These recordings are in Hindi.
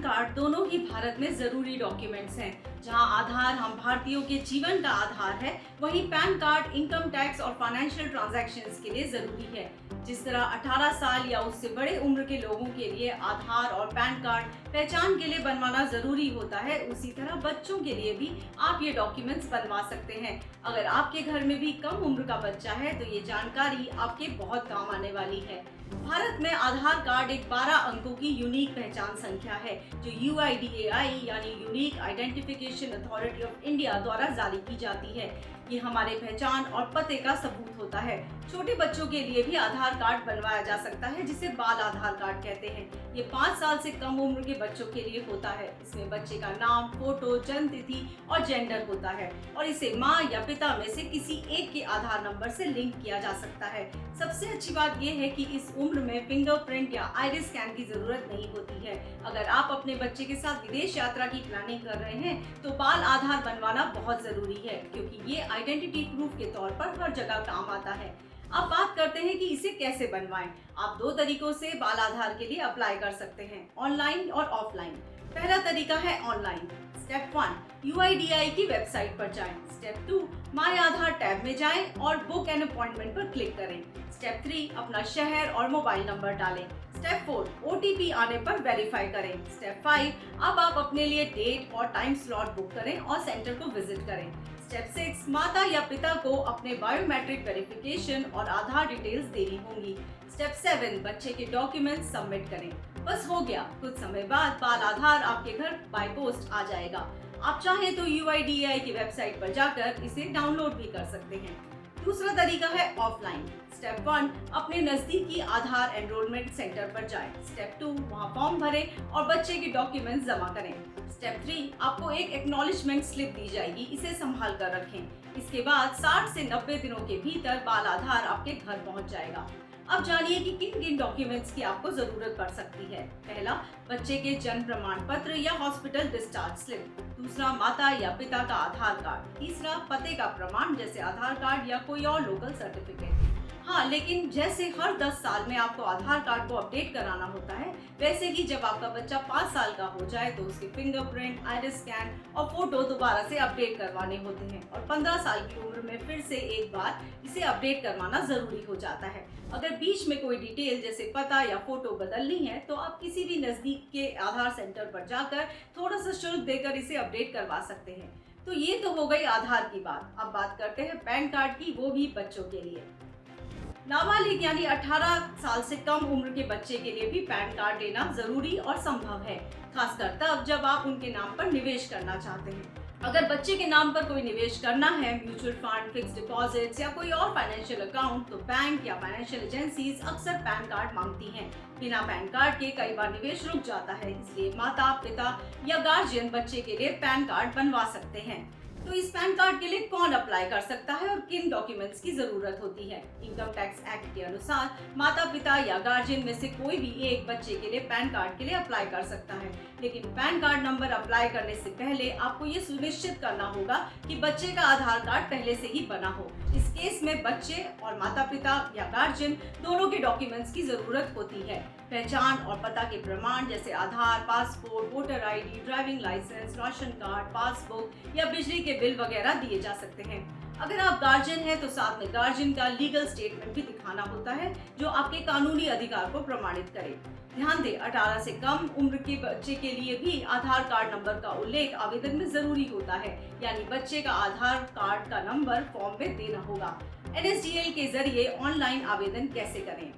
कार्ड दोनों ही भारत में जरूरी डॉक्यूमेंट्स हैं। जहां आधार हम भारतीयों के जीवन का आधार है, वहीं पैन कार्ड इनकम टैक्स और फाइनेंशियल ट्रांजैक्शंस के लिए जरूरी है। जिस तरह 18 साल या उससे बड़े उम्र के लोगों के लिए आधार और पैन कार्ड पहचान के लिए बनवाना जरूरी होता है, उसी तरह बच्चों के लिए भी आप ये डॉक्यूमेंट्स बनवा सकते हैं। अगर आपके घर में भी कम उम्र का बच्चा है तो ये जानकारी आपके बहुत काम आने वाली है। भारत में आधार कार्ड एक 12 अंकों की यूनिक पहचान संख्या है, जो UIDAI यानी unique identification authority of India द्वारा जारी की जाती है। ये हमारे पहचान और पते का सबूत होता है। छोटे बच्चों के लिए भी आधार कार्ड बनवाया जा सकता है, जिसे बाल आधार कार्ड कहते हैं। ये 5 साल से कम उम्र के बच्चों के लिए होता है। इसमें बच्चे का नाम, फोटो, जन्म तिथि और जेंडर होता है और इसे माँ या पिता में से किसी एक के आधार नंबर से लिंक किया जा सकता है। सबसे अच्छी बात यह है कि इस उम्र में फिंगरप्रिंट या आइरिस स्कैन की जरूरत नहीं होती है। अगर आप अपने बच्चे के साथ विदेश यात्रा की प्लानिंग कर रहे हैं तो बाल आधार बनवाना बहुत जरूरी है, क्योंकि ये आइडेंटिटी प्रूफ के तौर पर हर जगह काम आता है। अब बात करते हैं कि इसे कैसे बनवाएं। आप 2 तरीकों से बाल आधार के लिए अप्लाई कर सकते हैं, ऑनलाइन और ऑफलाइन। पहला तरीका है ऑनलाइन। स्टेप 1, UIDAI की वेबसाइट पर जाएं। स्टेप 2, माय आधार टैब में जाएं और बुक एन अपॉइंटमेंट पर क्लिक करें। स्टेप 3, अपना शहर और मोबाइल नंबर डालें। स्टेप 4, OTP आने पर वेरीफाई करें। स्टेप 5, अब आप अपने लिए डेट और टाइम स्लॉट बुक करें और सेंटर को विजिट करें। स्टेप 6, माता या पिता को अपने बायोमेट्रिक वेरिफिकेशन और आधार डिटेल्स देनी होंगी। स्टेप 7, बच्चे के डॉक्यूमेंट्स सबमिट करें। बस हो गया, कुछ समय बाद बाल आधार आपके घर बाय पोस्ट आ जाएगा। आप चाहें तो UIDAI की वेबसाइट पर जाकर इसे डाउनलोड भी कर सकते हैं। दूसरा तरीका है ऑफलाइन। स्टेप 1, अपने नजदीकी आधार एनरोलमेंट सेंटर पर जाएं। स्टेप 2, वहां फॉर्म भरें और बच्चे के डॉक्यूमेंट्स जमा करें। स्टेप 3, आपको एक एक्नॉलेजमेंट स्लिप दी जाएगी, इसे संभाल कर रखें। इसके बाद 60 से 90 दिनों के भीतर बाल आधार आपके घर पहुंच जाएगा। अब जानिए कि किन किन डॉक्यूमेंट्स की आपको जरूरत पड़ सकती है। पहला, बच्चे के जन्म प्रमाण पत्र या हॉस्पिटल डिस्चार्ज स्लिप। दूसरा, माता या पिता का आधार कार्ड। तीसरा, पते का प्रमाण जैसे आधार कार्ड या कोई और लोकल सर्टिफिकेट। हाँ, लेकिन जैसे हर 10 साल में आपको आधार कार्ड को अपडेट कराना होता है, वैसे ही जब आपका बच्चा 5 साल का हो जाए तो उसके फिंगरप्रिंट, आइरिस स्कैन और फोटो दोबारा से अपडेट करवाने होते हैं और 15 साल की उम्र में फिर से एक बार इसे अपडेट करवाना जरूरी हो जाता है। अगर बीच में कोई डिटेल जैसे पता या फोटो बदलनी है तो आप किसी भी नजदीक के आधार सेंटर पर जाकर थोड़ा सा शुल्क देकर इसे अपडेट करवा सकते हैं। तो ये तो हो गई आधार की बात। अब बात करते हैं पैन कार्ड की, वो भी बच्चों के लिए। नाबालिग यानी 18 साल से कम उम्र के बच्चे के लिए भी पैन कार्ड लेना जरूरी और संभव है, खासकर तब जब आप उनके नाम पर निवेश करना चाहते हैं। अगर बच्चे के नाम पर कोई निवेश करना है, म्यूचुअल फंड, फिक्स डिपॉजिट्स या कोई और फाइनेंशियल अकाउंट, तो बैंक या फाइनेंशियल एजेंसीज अक्सर पैन कार्ड मांगती हैं। बिना पैन कार्ड के कई बार निवेश रुक जाता है, इसलिए माता, पिता या गार्जियन बच्चे के लिए पैन कार्ड बनवा सकते हैं। तो इस पैन कार्ड के लिए कौन अप्लाई कर सकता है और किन डॉक्यूमेंट्स की जरूरत होती है? इनकम टैक्स एक्ट के अनुसार माता, पिता या गार्जियन में से कोई भी एक बच्चे के लिए पैन कार्ड के लिए अप्लाई कर सकता है, लेकिन पैन कार्ड नंबर अप्लाई करने से पहले आपको ये सुनिश्चित करना होगा कि बच्चे का आधार कार्ड पहले से ही बना हो। इस केस में बच्चे और माता पिता या गार्जियन दोनों के डॉक्यूमेंट्स की जरूरत होती है। पहचान और पता के प्रमाण जैसे Aadhaar, passport, voter ID, driving licence, ration card, passbook या बिजली के बिल वगैरह दिए जा सकते हैं। अगर आप गार्जियन हैं तो साथ में गार्जियन का लीगल स्टेटमेंट भी दिखाना होता है, जो आपके कानूनी अधिकार को प्रमाणित करे। ध्यान दें, 18 से कम उम्र के बच्चे के लिए भी आधार कार्ड नंबर का उल्लेख आवेदन में जरूरी होता है, यानी बच्चे का आधार कार्ड का नंबर फॉर्म में देना होगा। NSDL के जरिए ऑनलाइन आवेदन कैसे करें?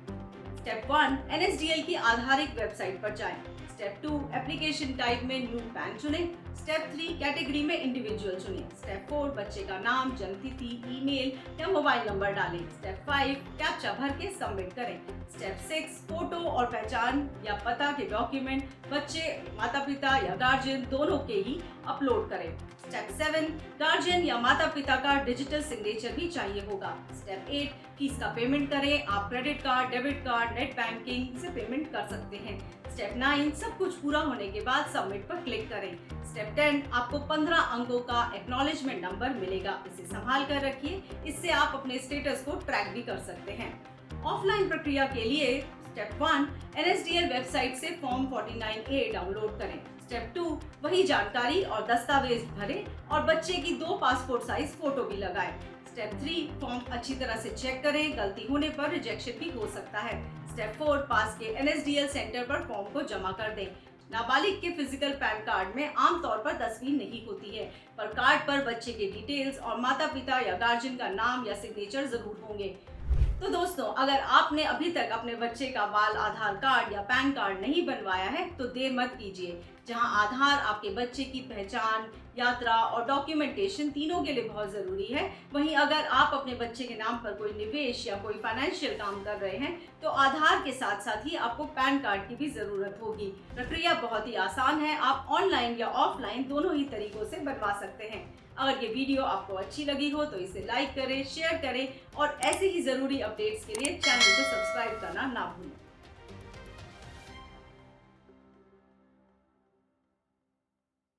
स्टेप 1, NSDL की आधारिक वेबसाइट पर जाएं। स्टेप 2, एप्लीकेशन टाइप में न्यू पैन चुनें। स्टेप 3, कैटेगरी में इंडिविजुअल चुनें। स्टेप 4, बच्चे का नाम, जन्म तिथि, ईमेल या मोबाइल नंबर डालें। स्टेप 5, कैप्चा भर के सबमिट करें। स्टेप 6, फोटो और पहचान या पता के डॉक्यूमेंट बच्चे, माता पिता या गार्जियन दोनों के ही अपलोड करें। स्टेप 7, गार्जियन या माता पिता का डिजिटल सिग्नेचर भी चाहिए होगा। स्टेप 8, फीस का पेमेंट करें। आप credit card, debit card, net banking से पेमेंट कर सकते हैं। स्टेप 9, सब कुछ पूरा होने के बाद सबमिट पर क्लिक करें। स्टेप 10, आपको 15 अंकों का एक्नॉलेजमेंट नंबर मिलेगा, इसे संभाल कर रखिए, इससे आप अपने स्टेटस को ट्रैक भी कर सकते हैं। ऑफलाइन प्रक्रिया के लिए स्टेप 1, NSDL वेबसाइट से फॉर्म 49A डाउनलोड करें। स्टेप 2, वही जानकारी और दस्तावेज भरें और बच्चे की 2 पासपोर्ट साइज फोटो भी लगाएं। स्टेप 3, फॉर्म अच्छी तरह से चेक करें, गलती होने पर रिजेक्शन भी हो सकता है। स्टेप 4, पास के NSDL सेंटर पर फॉर्म को जमा कर दें। नाबालिग के फिजिकल पैन कार्ड में आमतौर पर तस्वीर नहीं होती है, पर कार्ड पर बच्चे के डिटेल्स और माता पिता या गार्जियन का नाम या सिग्नेचर जरूर होंगे। तो दोस्तों, अगर आपने अभी तक अपने बच्चे का बाल आधार कार्ड या पैन कार्ड नहीं बनवाया है तो देर मत कीजिए। जहां आधार आपके बच्चे की पहचान, यात्रा और डॉक्यूमेंटेशन तीनों के लिए बहुत ज़रूरी है, वहीं अगर आप अपने बच्चे के नाम पर कोई निवेश या कोई फाइनेंशियल काम कर रहे हैं तो आधार के साथ साथ ही आपको पैन कार्ड की भी ज़रूरत होगी। प्रक्रिया बहुत ही आसान है, आप ऑनलाइन या ऑफलाइन दोनों ही तरीकों से बनवा सकते हैं। अगर ये वीडियो आपको अच्छी लगी हो तो इसे लाइक करें, शेयर करें और ऐसे ही ज़रूरी अपडेट्स के लिए चैनल को सब्सक्राइब करना ना भूलें।